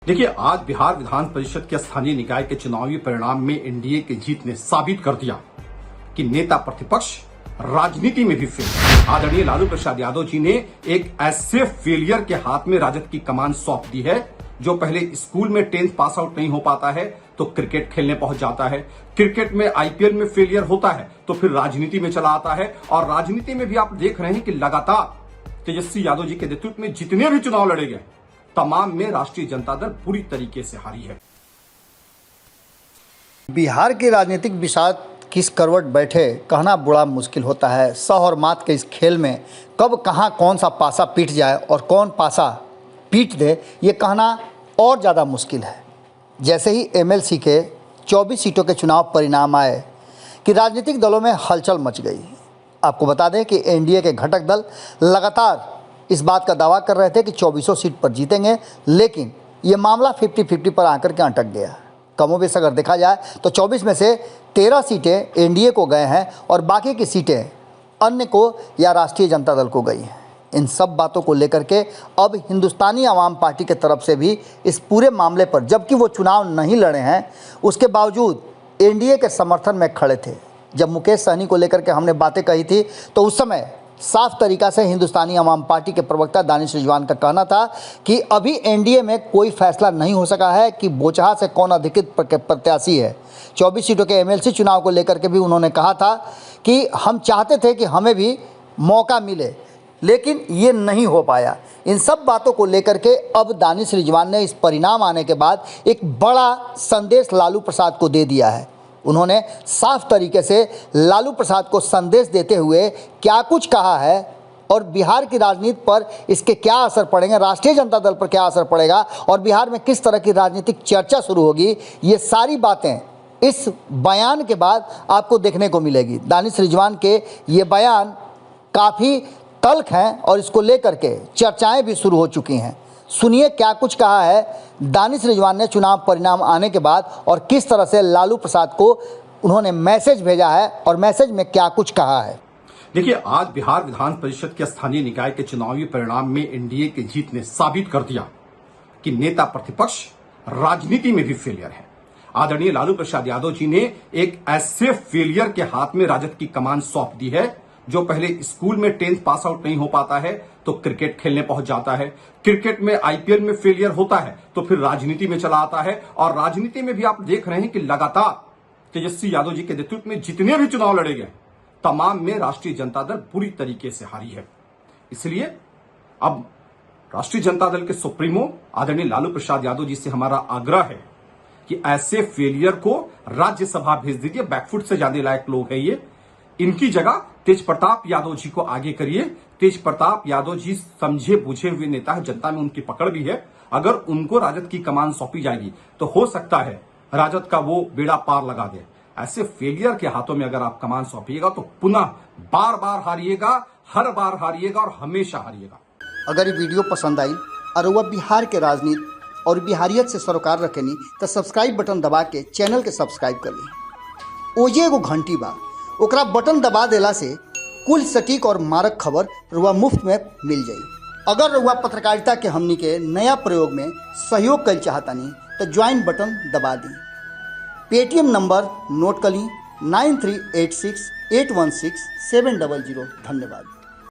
देखिए, आज बिहार विधान परिषद के स्थानीय निकाय के चुनावी परिणाम में एनडीए की जीत ने साबित कर दिया कि नेता प्रतिपक्ष राजनीति में भी फेल। आदरणीय लालू प्रसाद यादव जी ने एक ऐसे फेलियर के हाथ में राजद की कमान सौंप दी है जो पहले स्कूल में 10th पास आउट नहीं हो पाता है तो क्रिकेट खेलने पहुंच जाता है, क्रिकेट में आईपीएल में फेलियर होता है तो फिर राजनीति में चला आता है। और राजनीति में भी आप देख रहे हैं कि लगातार तेजस्वी यादव जी के नेतृत्व में जितने भी चुनाव लड़े गए तमाम में राष्ट्रीय जनता दल पूरी तरीके से हारी है। बिहार के राजनीतिक विषाद किस करवट बैठे कहना बड़ा मुश्किल होता है। सह और मात के इस खेल में कब कहां कौन सा पासा पीट जाए और कौन पासा पीट दे ये कहना और ज़्यादा मुश्किल है। जैसे ही एमएलसी के 24 सीटों के चुनाव परिणाम आए कि राजनीतिक दलों में हलचल मच गई। आपको बता दें कि एनडीए के घटक दल लगातार इस बात का दावा कर रहे थे कि 2400 सीट पर जीतेंगे, लेकिन ये मामला 50-50 पर आकर के अटक गया। कमोबेश अगर देखा जाए तो 24 में से 13 सीटें एनडीए को गए हैं और बाकी की सीटें अन्य को या राष्ट्रीय जनता दल को गई हैं। इन सब बातों को लेकर के अब हिंदुस्तानी आवाम पार्टी के तरफ से भी इस पूरे मामले पर, जबकि वो चुनाव नहीं लड़े हैं, उसके बावजूद एनडीए के समर्थन में खड़े थे। जब मुकेश सहनी को लेकर के हमने बातें कही थी तो उस समय साफ तरीका से हिंदुस्तानी आवाम पार्टी के प्रवक्ता दानिश रिजवान का कहना था कि अभी एनडीए में कोई फैसला नहीं हो सका है कि बोचहा से कौन अधिकृत प्रत्याशी है। 24 सीटों के एमएलसी चुनाव को लेकर के भी उन्होंने कहा था कि हम चाहते थे कि हमें भी मौका मिले, लेकिन ये नहीं हो पाया। इन सब बातों को लेकर के अब दानिश रिजवान ने इस परिणाम आने के बाद एक बड़ा संदेश लालू प्रसाद को दे दिया है। उन्होंने साफ तरीके से लालू प्रसाद को संदेश देते हुए क्या कुछ कहा है और बिहार की राजनीति पर इसके क्या असर पड़ेंगे, राष्ट्रीय जनता दल पर क्या असर पड़ेगा और बिहार में किस तरह की राजनीतिक चर्चा शुरू होगी, ये सारी बातें इस बयान के बाद आपको देखने को मिलेगी। दानिश रिजवान के ये बयान काफ़ी तल्ख हैं और इसको लेकर के चर्चाएं भी शुरू हो चुकी हैं। सुनिए क्या कुछ कहा है दानिश रिजवान ने चुनाव परिणाम आने के बाद और किस तरह से लालू प्रसाद को उन्होंने मैसेज भेजा है और मैसेज में क्या कुछ कहा है। देखिए, आज बिहार विधान परिषद के स्थानीय निकाय के चुनावी परिणाम में एनडीए की जीत ने साबित कर दिया कि नेता प्रतिपक्ष राजनीति में भी फेलियर है। आदरणीय लालू प्रसाद यादव जी ने एक ऐसे फेलियर के हाथ में राजद की कमान सौंप दी है जो पहले स्कूल में 10th पास आउट नहीं हो पाता है तो क्रिकेट खेलने पहुंच जाता है, क्रिकेट में आईपीएल में फेलियर होता है तो फिर राजनीति में चला आता है। और राजनीति में भी आप देख रहे हैं कि लगातार तेजस्वी यादव जी के नेतृत्व में जितने भी चुनाव लड़े गए तमाम में राष्ट्रीय जनता दल पूरी तरीके से हारी है। इसलिए अब राष्ट्रीय जनता दल के सुप्रीमो आदरणीय लालू प्रसाद यादव जी से हमारा आग्रह है कि ऐसे फेलियर को राज्यसभा भेज दीजिए। बैकफुट से जाने लायक लोग है ये, इनकी जगह तेज प्रताप यादव जी को आगे करिए। तेज प्रताप यादव जी समझे बुझे हुए नेता है, जनता में उनकी पकड़ भी है। अगर उनको राजद की कमान सौंपी जाएगी तो हो सकता है राजद का वो बेड़ा पार लगा दे। ऐसे फेलियर के हाथों में अगर आप कमान सौंपिएगा तो पुनः बार बार हारिएगा, हर बार हारिएगा और हमेशा हारिएगा। अगर ये वीडियो पसंद आई और वह बिहार के राजनीति और बिहारियत से सरोकार रखेनी तो सब्सक्राइब बटन दबा के चैनल के सब्सक्राइब कर ली। ओजे एगो घंटी बा, ओकरा बटन दबा देला से कुल सटीक और मारक खबर रुआ मुफ्त में मिल जाई। अगर रुआ पत्रकारिता के हमनी के नया प्रयोग में सहयोग कर चाहतानी तो ज्वाइन बटन दबा दी। पेटीएम नंबर नोट कर ली 9386816700। धन्यवाद।